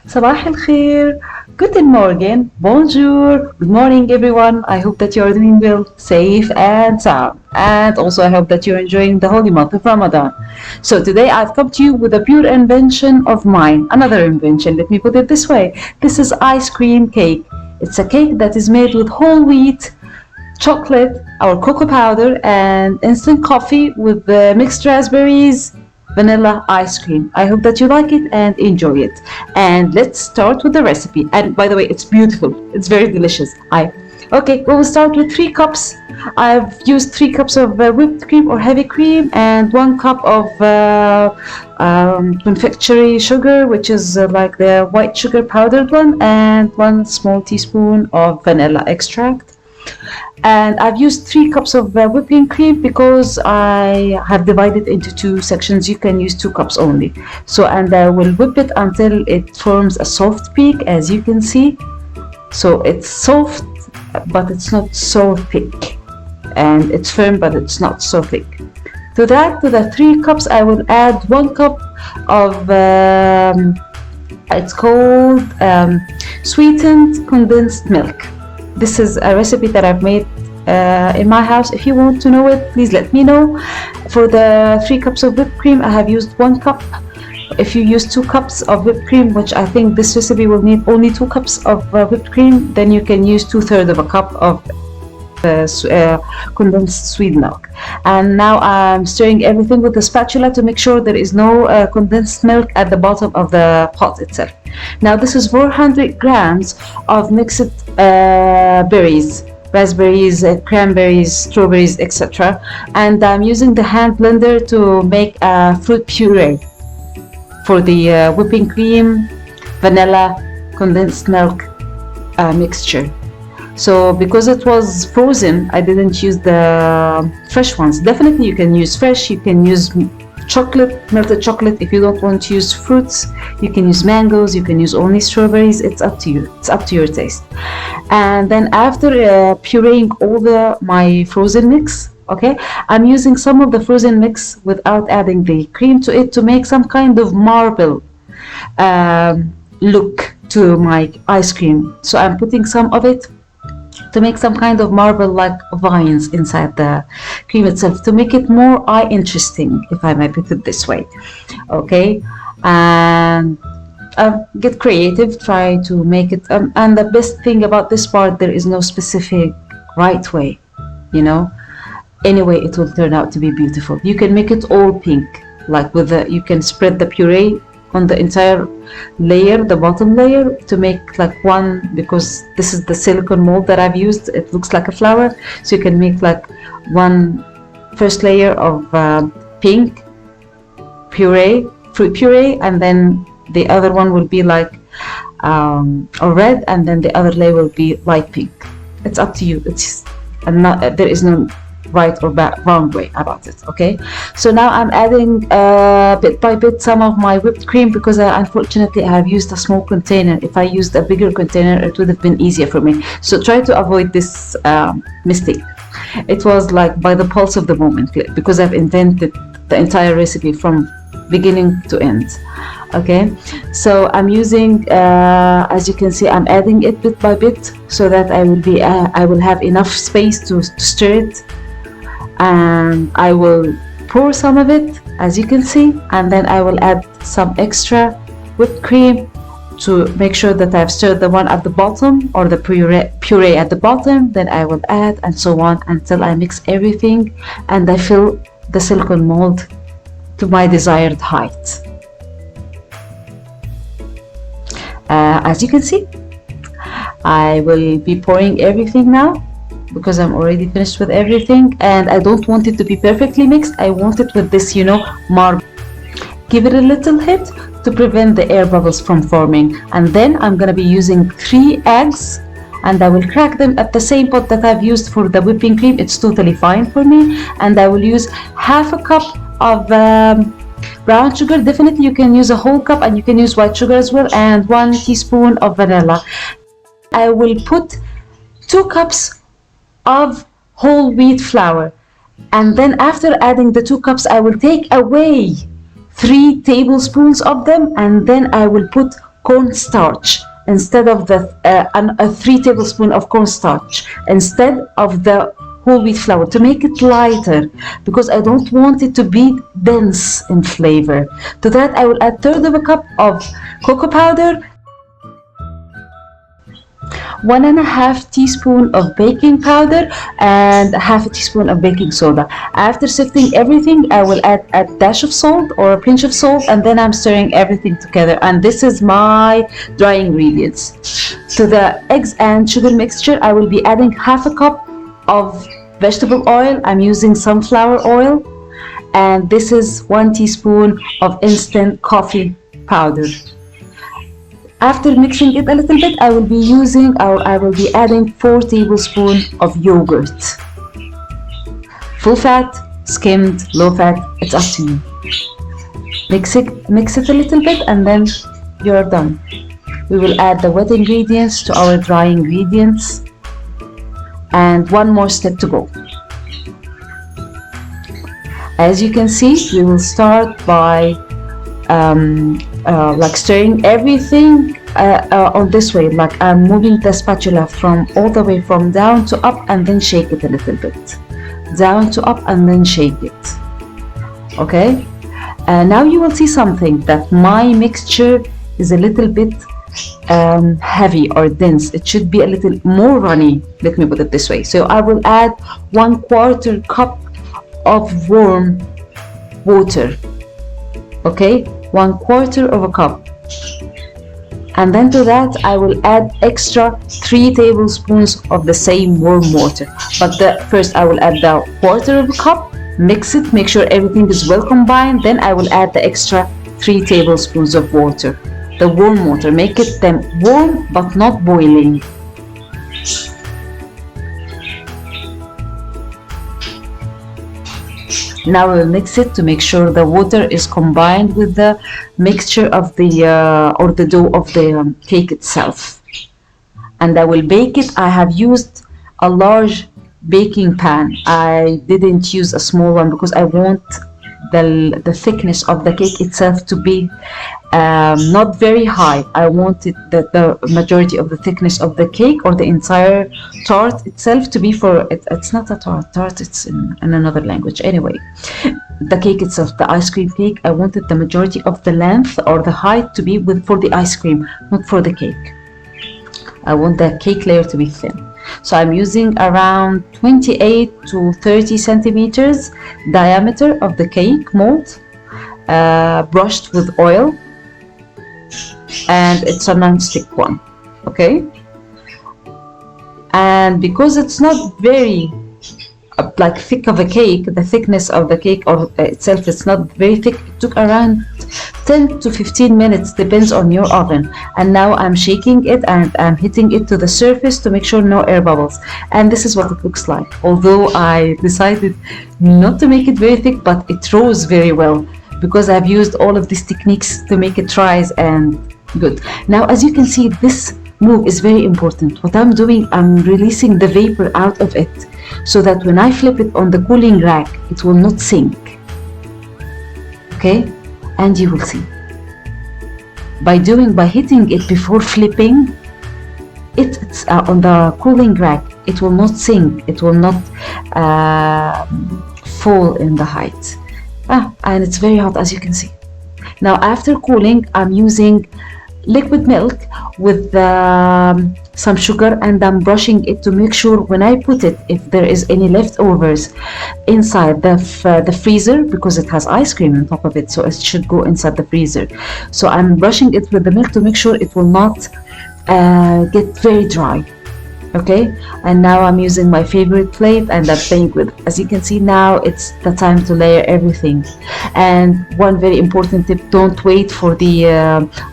صباح الخير. Guten Morgen. Bonjour. Good morning, everyone. I hope that you are doing well, safe, and sound. And also, I hope that you're enjoying the holy month of Ramadan. So, today I've come to you with a pure invention of mine. Another invention, let me put it this way. This is ice cream cake. It's a cake that is made with whole wheat, chocolate, our cocoa powder, and instant coffee with mixed raspberries, vanilla ice cream. I hope that you like it and enjoy it. And let's start with the recipe. And by the way, it's beautiful. It's very delicious. Okay, we will start with 3 cups. I've used 3 cups of whipped cream or heavy cream and 1 cup of confectionery sugar, which is like the white sugar powdered one, and 1 small teaspoon of vanilla extract. And I've used 3 cups of whipping cream because I have divided into 2 sections. You can use 2 cups only. So, and I will whip it until it forms a soft peak, as you can see. So it's soft, but it's not so thick, and it's firm, but it's not so thick. To the 3 cups, I will add 1 cup of it's called sweetened condensed milk. This is a recipe that I've made in my house. If you want to know it, please let me know. For the 3 cups of whipped cream, I have used 1 cup. If you use 2 cups of whipped cream, which I think this recipe will need only 2 cups of whipped cream, then you can use 2/3 of a cup of condensed sweet milk. And now I'm stirring everything with the spatula to make sure there is no condensed milk at the bottom of the pot itself. Now this is 400 grams of mixed berries, raspberries, cranberries, strawberries, etc. And I'm using the hand blender to make a fruit puree for the whipping cream, vanilla, condensed milk mixture. So because it was frozen, I didn't use the fresh ones. Definitely you can use fresh, you can use chocolate, melted chocolate. If you don't want to use fruits, you can use mangoes, you can use only strawberries. It's up to you. It's up to your taste. And then after pureeing all my frozen mix, okay, I'm using some of the frozen mix without adding the cream to it to make some kind of marble look to my ice cream. So I'm putting some of it to make some kind of marble like vines inside the cream itself, to make it more eye interesting, if I may put it this way. Okay, and get creative, try to make it and the best thing about this part, there is no specific right way, you know. Anyway, it will turn out to be beautiful. You can make it all pink, like with you can spread the puree on the entire layer, the bottom layer, to make like one, because this is the silicone mold that I've used, it looks like a flower, so you can make like one first layer of pink puree, fruit puree, and then the other one will be like a red, and then the other layer will be light pink. It's up to you. It's not, there is no right or wrong way about it. Okay, so now I'm adding bit by bit some of my whipped cream, because unfortunately I have used a small container. If I used a bigger container, it would have been easier for me. So try to avoid this mistake. It was like by the pulse of the moment, because I've invented the entire recipe from beginning to end. Okay, so I'm using as you can see, I'm adding it bit by bit so that I will have enough space to stir it. And I will pour some of it, as you can see, and then I will add some extra whipped cream to make sure that I've stirred the one at the bottom, or the puree at the bottom. Then I will add, and so on, until I mix everything and I fill the silicone mold to my desired height. As you can see, I will be pouring everything now, because I'm already finished with everything, and I don't want it to be perfectly mixed. I want it with this, you know, marble. Give it a little hit to prevent the air bubbles from forming. And then I'm gonna be using 3 eggs, and I will crack them at the same pot that I've used for the whipping cream. It's totally fine for me. And I will use half a cup of brown sugar. Definitely you can use a whole cup, and you can use white sugar as well, and 1 teaspoon of vanilla. I will put 2 cups of whole wheat flour, and then after adding the 2 cups, I will take away 3 tablespoons of them, and then I will put cornstarch instead of the 3 tablespoons of cornstarch instead of the whole wheat flour to make it lighter, because I don't want it to be dense in flavor. To that I will add 1/3 of a cup of cocoa powder, 1.5 teaspoon of baking powder, and 1/2 teaspoon of baking soda. After sifting everything, I will add a dash of salt or a pinch of salt, and then I'm stirring everything together. And this is my dry ingredients. To the eggs and sugar mixture, I will be adding 1/2 cup of vegetable oil. I'm using sunflower oil, and this is 1 teaspoon of instant coffee powder. After mixing it a little bit, I will be adding 4 tablespoons of yogurt. Full fat, skimmed, low fat, it's up to you. Mix it a little bit, and then you're done. We will add the wet ingredients to our dry ingredients, and one more step to go. As you can see, we will start by like stirring everything on this way, like I'm moving the spatula from all the way from down to up, and then shake it a little bit, down to up, and then shake it. Okay, now you will see something, that my mixture is a little bit heavy or dense. It should be a little more runny, let me put it this way. So I will add 1/4 cup of warm water. Okay, 1/4 of a cup, and then to that I will add extra 3 tablespoons of the same warm water. But first I will add the 1/4 of a cup, mix it, make sure everything is well combined, then I will add the extra 3 tablespoons of water, the warm water. Make it them warm but not boiling. Now we'll mix it to make sure the water is combined with the mixture of the or the dough of the cake itself. And I will bake it. I have used a large baking pan. I didn't use a small one because I want the thickness of the cake itself to be not very high. I wanted the majority of the thickness of the cake or the entire tart itself to be it's not a tart, it's in another language. Anyway, the cake itself, the ice cream cake, I wanted the majority of the length or the height to be for the ice cream, not for the cake. I want the cake layer to be thin. So I'm using around 28 to 30 centimeters diameter of the cake mold, brushed with oil, and it's a non-stick one. Okay, and because it's not very like thick of a cake, the thickness of the cake or itself is not very thick, it took around 10 to 15 minutes, depends on your oven. And now I'm shaking it and I'm hitting it to the surface to make sure no air bubbles. And this is what it looks like, although I decided not to make it very thick, but it rose very well because I've used all of these techniques to make it rise and good. Now as you can see, this move is very important. What I'm doing, I'm releasing the vapor out of it so that when I flip it on the cooling rack, it will not sink. Okay, and you will see by hitting it before flipping it's on the cooling rack, it will not sink, it will not fall in the height. And it's very hot, as you can see. Now after cooling, I'm using liquid milk with some sugar, and I'm brushing it to make sure when I put it, if there is any leftovers inside the freezer, because it has ice cream on top of it, so it should go inside the freezer. So I'm brushing it with the milk to make sure it will not get very dry. Okay, and now I'm using my favorite plate and I'm playing with, as you can see, now it's the time to layer everything. And one very important tip, don't wait for the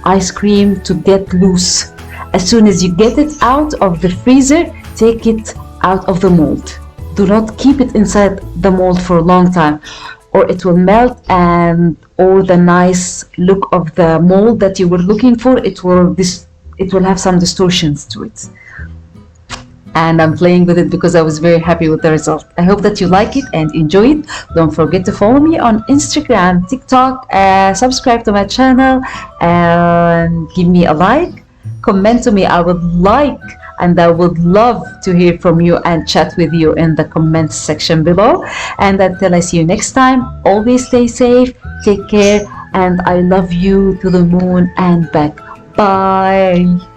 ice cream to get loose. As soon as you get it out of the freezer, take it out of the mold. Do not keep it inside the mold for a long time, or it will melt and all the nice look of the mold that you were looking for, it will have some distortions to it. and I'm playing with it because I was very happy with the result. I hope that you like it and enjoy it. Don't forget to follow me on Instagram, TikTok, subscribe to my channel, and give me a like. Comment to me. I would like and I would love to hear from you and chat with you in the comments section below. And until I see you next time, always stay safe, take care, and I love you to the moon and back. Bye.